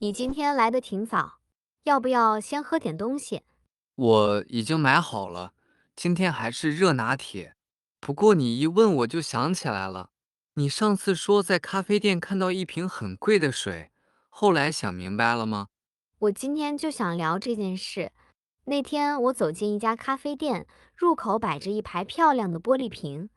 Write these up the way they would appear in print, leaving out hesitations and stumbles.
你今天来的挺早，要不要先喝点东西？我已经买好了，今天还是热拿铁。不过你一问我就想起来了，你上次说在咖啡店看到一瓶很贵的水，后来想明白了吗？我今天就想聊这件事。那天我走进一家咖啡店，入口摆着一排漂亮的玻璃瓶，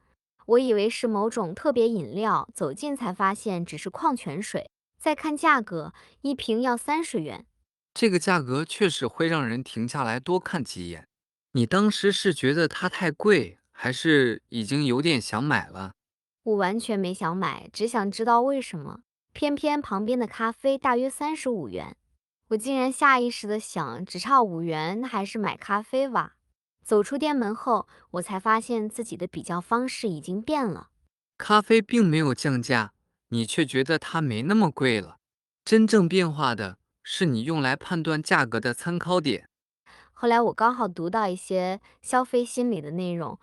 我以为是某种特别饮料，走近才发现只是矿泉水。再看价格，一瓶要30元。这个价格确实会让人停下来多看几眼。你当时是觉得它太贵，还是已经有点想买了？我完全没想买，只想知道为什么。偏偏旁边的咖啡大约35元，我竟然下意识的想，只差5元，那还是买咖啡吧。走出店门后，我才发现自己的比较方式已经变了。咖啡并没有降价，你却觉得它没那么贵了。真正变化的是你用来判断价格的参考点。后来我刚好读到一些消费心理的内容，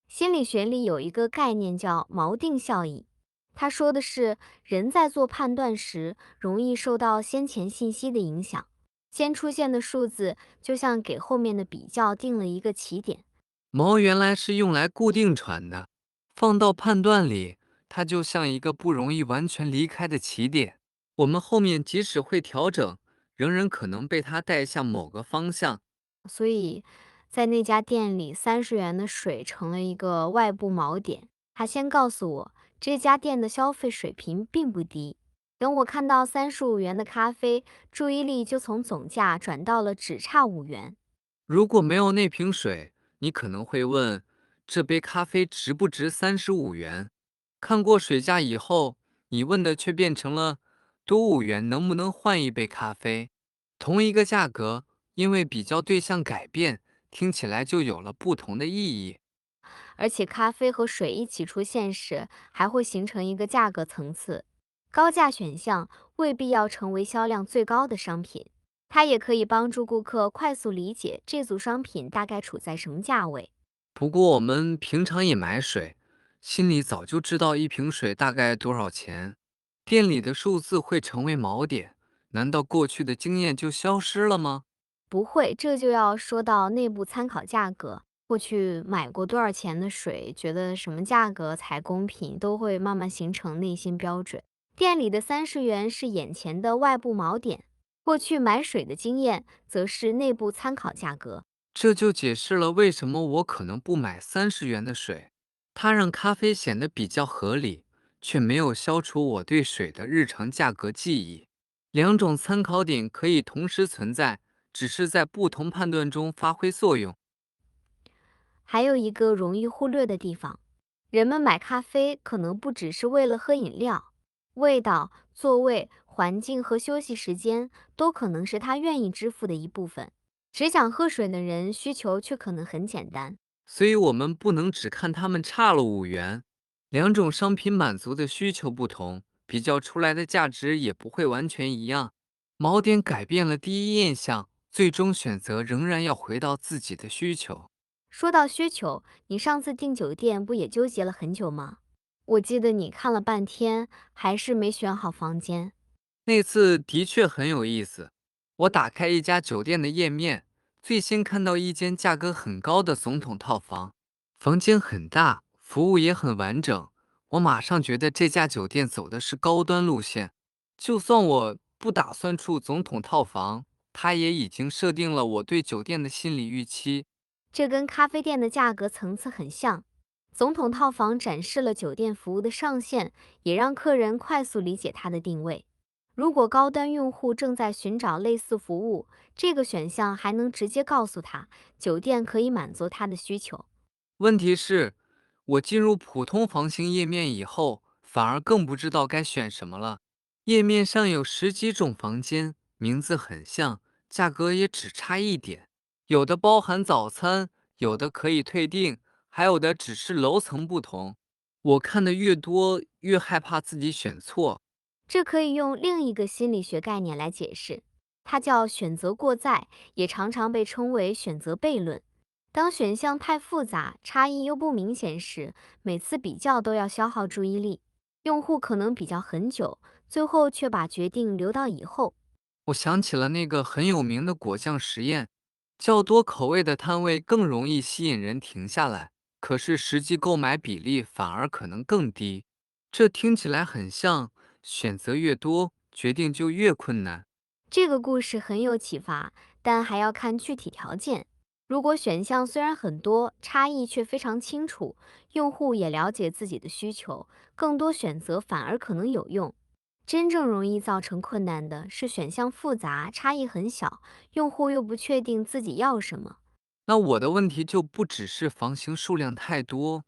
心理学里有一个概念叫锚定效应，他说的是人在做判断时容易受到先前信息的影响，先出现的数字就像给后面的比较定了一个起点。锚原来是用来固定船的，放到判断里，它就像一个不容易完全离开的起点。我们后面即使会调整，仍然可能被它带向某个方向。所以在那家店里30元的水成了一个外部锚点。他先告诉我，这家店的消费水平并不低。等我看到35元的咖啡，注意力就从总价转到了只差5元。如果没有那瓶水，你可能会问：这杯咖啡值不值35元？看过水价以后，你问的却变成了多5元能不能换一杯咖啡？同一个价格，因为比较对象改变，听起来就有了不同的意义。而且咖啡和水一起出现时，还会形成一个价格层次。高价选项未必要成为销量最高的商品，它也可以帮助顾客快速理解这组商品大概处在什么价位。不过我们平常也买水，心里早就知道一瓶水大概多少钱。店里的数字会成为锚点，难道过去的经验就消失了吗？不会，这就要说到内部参考价格。过去买过多少钱的水，觉得什么价格才公平，都会慢慢形成内心标准。店里的30元是眼前的外部锚点，过去买水的经验则是内部参考价格。这就解释了为什么我可能不买30元的水。它让咖啡显得比较合理，却没有消除我对水的日常价格记忆。两种参考点可以同时存在，只是在不同判断中发挥作用。还有一个容易忽略的地方，人们买咖啡可能不只是为了喝饮料，味道、座位、环境和休息时间都可能是他愿意支付的一部分。只想喝水的人，需求却可能很简单。所以我们不能只看它们差了5元，两种商品满足的需求不同，比较出来的价值也不会完全一样。锚点改变了第一印象，最终选择仍然要回到自己的需求。说到需求，你上次订酒店不也纠结了很久吗？我记得你看了半天，还是没选好房间。那次的确很有意思。我打开一家酒店的页面，最先看到一间价格很高的总统套房，房间很大，服务也很完整。我马上觉得这家酒店走的是高端路线。就算我不打算住总统套房，它也已经设定了我对酒店的心理预期。这跟咖啡店的价格层次很像。总统套房展示了酒店服务的上限，也让客人快速理解它的定位。如果高端用户正在寻找类似服务，这个选项还能直接告诉他，酒店可以满足他的需求。问题是，我进入普通房型页面以后，反而更不知道该选什么了。页面上有十几种房间，名字很像，价格也只差一点。有的包含早餐，有的可以退订，还有的只是楼层不同。我看的越多，越害怕自己选错。这可以用另一个心理学概念来解释，它叫选择过载，也常常被称为选择悖论。当选项太复杂，差异又不明显时，每次比较都要消耗注意力，用户可能比较很久，最后却把决定留到以后。我想起了那个很有名的果酱实验，较多口味的摊位更容易吸引人停下来，可是实际购买比例反而可能更低。这听起来很像选择越多，决定就越困难。这个故事很有启发，但还要看具体条件。如果选项虽然很多，差异却非常清楚，用户也了解自己的需求，更多选择反而可能有用。真正容易造成困难的是选项复杂，差异很小，用户又不确定自己要什么。那我的问题就不只是房型数量太多，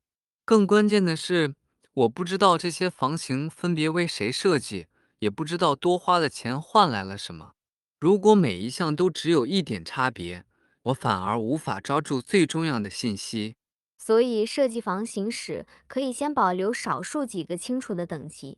更关键的是，我不知道这些房型分别为谁设计，也不知道多花的钱换来了什么。如果每一项都只有一点差别，我反而无法抓住最重要的信息。所以设计房型时，可以先保留少数几个清楚的等级，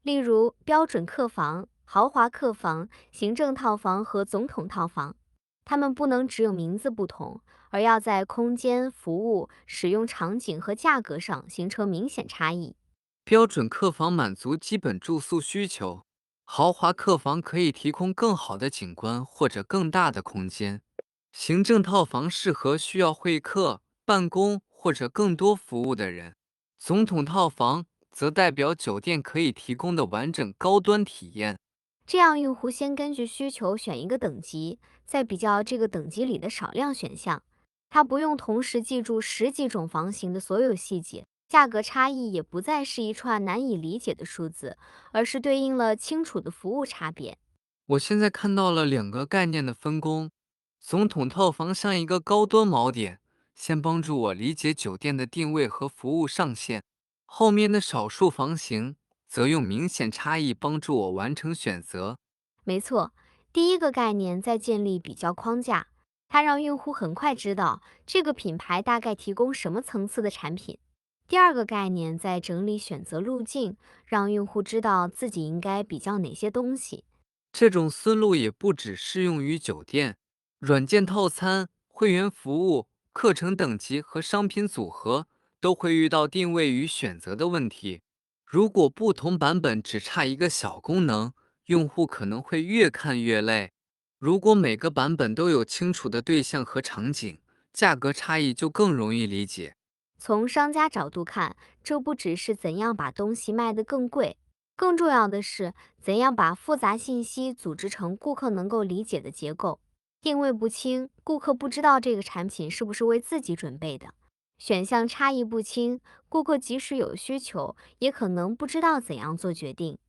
例如标准客房、豪华客房、行政套房和总统套房。它们不能只有名字不同，而要在空间、服务、使用场景和价格上形成明显差异。标准客房满足基本住宿需求，豪华客房可以提供更好的景观或者更大的空间。行政套房适合需要会客、办公或者更多服务的人。总统套房则代表酒店可以提供的完整高端体验。这样，用户先根据需求选一个等级，再比较这个等级里的少量选项。他不用同时记住十几种房型的所有细节，价格差异也不再是一串难以理解的数字，而是对应了清楚的服务差别。我现在看到了两个概念的分工。总统套房像一个高端锚点，先帮助我理解酒店的定位和服务上限。后面的少数房型则用明显差异帮助我完成选择。没错，第一个概念在建立比较框架，它让用户很快知道这个品牌大概提供什么层次的产品。第二个概念在整理选择路径，让用户知道自己应该比较哪些东西。这种思路也不只适用于酒店，软件套餐、会员服务、课程等级和商品组合都会遇到定位与选择的问题。如果不同版本只差一个小功能，用户可能会越看越累。如果每个版本都有清楚的对象和场景，价格差异就更容易理解。从商家角度看，这不只是怎样把东西卖得更贵，更重要的是怎样把复杂信息组织成顾客能够理解的结构。定位不清，顾客不知道这个产品是不是为自己准备的；选项差异不清，顾客即使有需求，也可能不知道怎样做决定。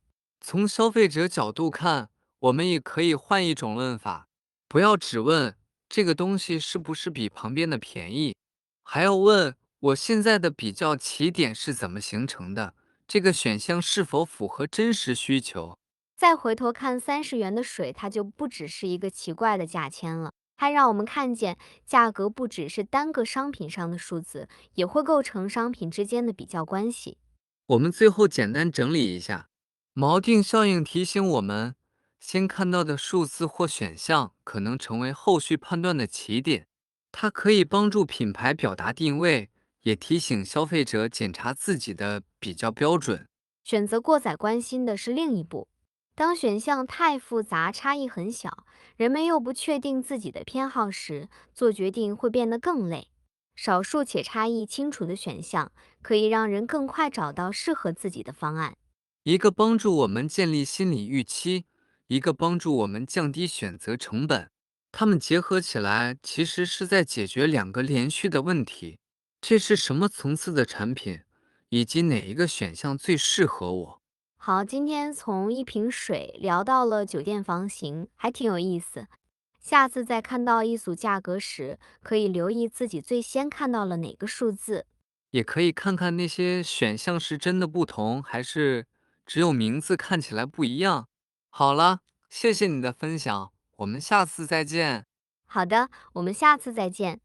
从消费者角度看，我们也可以换一种问法，不要只问这个东西是不是比旁边的便宜，还要问我现在的比较起点是怎么形成的，这个选项是否符合真实需求。再回头看30元的水，它就不只是一个奇怪的价签了。它让我们看见，价格不只是单个商品上的数字，也会构成商品之间的比较关系。我们最后简单整理一下，锚定效应提醒我们，先看到的数字或选项可能成为后续判断的起点，它可以帮助品牌表达定位，也提醒消费者检查自己的比较标准。选择过载关心的是另一步。当选项太复杂，差异很小，人们又不确定自己的偏好时，做决定会变得更累。少数且差异清楚的选项，可以让人更快找到适合自己的方案。一个帮助我们建立心理预期，一个帮助我们降低选择成本。它们结合起来，其实是在解决两个连续的问题：这是什么层次的产品，以及哪一个选项最适合我。好，今天从一瓶水聊到了酒店房型，还挺有意思。下次再看到一组价格时，可以留意自己最先看到了哪个数字。也可以看看那些选项是真的不同，还是只有名字看起来不一样。好了，谢谢你的分享，我们下次再见。好的，我们下次再见。